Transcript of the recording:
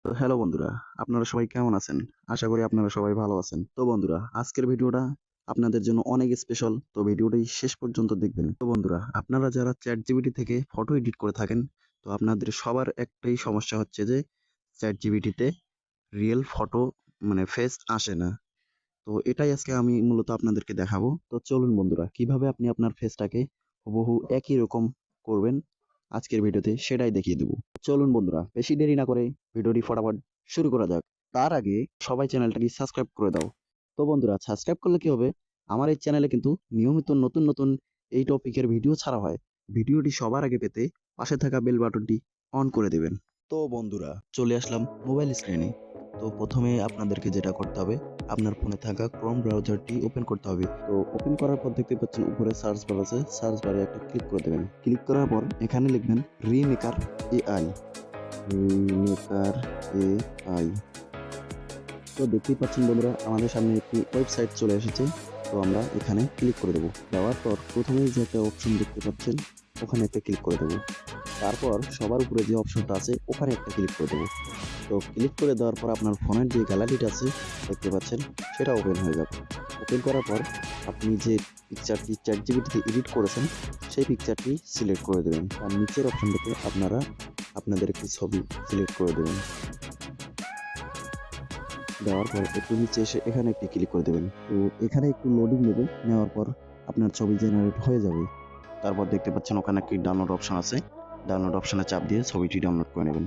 তো হ্যালো বন্ধুরা, আপনারা সবাই কেমন আছেন? আশা করি আপনারা সবাই ভালো আছেন। তো বন্ধুরা, আজকের ভিডিওটা আপনাদের জন্য অনেক স্পেশাল। তো ভিডিওটি শেষ পর্যন্ত দেখবেন। তো বন্ধুরা, আপনারা যারা ChatGPT থেকে ফটো এডিট করে থাকেন, তো আপনাদের সবার একটাই সমস্যা হচ্ছে যে ChatGPT তে রিয়েল ফটো মানে ফেস আসে না। তো এটাই আজকে আমি মূলত আপনাদেরকে দেখাবো। তো চলুন বন্ধুরা, কিভাবে আপনি আপনার ফেসটাকে হুবহু একই রকম করবেন আজকের ভিডিওতে সেটাই দেখিয়ে দেবো। চলুন বন্ধুরা, বেশি দেরি না করে ভিডিওটি ফটাফট শুরু করা যাক। তার আগে সবাই চ্যানেলটাকে সাবস্ক্রাইব করে দাও। তো বন্ধুরা, সাবস্ক্রাইব করলে কি হবে? আমার এই চ্যানেলে কিন্তু নিয়মিত নতুন নতুন এই টপিকের ভিডিও ছাড়া হয়। ভিডিওটি সবার আগে পেতে পাশে থাকা বেল বাটনটি অন করে দেবেন। তো বন্ধুরা, চলে আসলাম মোবাইল স্ক্রিনে। তো প্রথমে আপনাদেরকে যেটা করতে হবে, আপনার ফোনে থাকা ক্রোম ব্রাউজারটি ওপেন করতে হবে। তো ওপেন করার পর দেখতে পাচ্ছেন উপরে সার্চ বার আছে, সার্চ বারে একটা ক্লিক করে দেবেন। ক্লিক করার পর এখানে লিখবেন রিমেকার এআই। Remaker AI. তো দেখতেই পাচ্ছেন বন্ধুরা, আমাদের সামনে একটি ওয়েবসাইট চলে এসেছে। তো আমরা এখানে ক্লিক করে দেবো। দেওয়ার পর প্রথমেই যে একটা অপশন দেখতে পাচ্ছেন, ওখানে একটা ক্লিক করে দেবো। তারপর সবার উপরে যে অপশনটা আছে ওখানে একটা ক্লিক করে দেবো। তো ক্লিক করে দেওয়ার পর আপনার ফোনের যে গ্যালারিটা আছে দেখতে পাচ্ছেন, সেটা ওপেন হয়ে যাবে। ওপেন করার পর আপনি যে পিকচারটি ChatGPT তে এডিট করেছেন সেই পিকচারটি সিলেক্ট করে দেবেন। আর নিচের অপশনটাতে আপনারা আপনাদের একটি ছবি সিলেক্ট করে দেবেন। দেওয়ার পর একটু নিচে এসে এখানে একটি ক্লিক করে দেবেন। তো এখানে একটু লোডিং নেবে, নেওয়ার পর আপনার ছবি জেনারেট হয়ে যাবে। তারপর দেখতে পাচ্ছেন ওখানে একটি ডাউনলোড অপশন আছে। ডাউনলোড অপশনে চাপ দিয়ে ছবিটি ডাউনলোড করে নেবেন।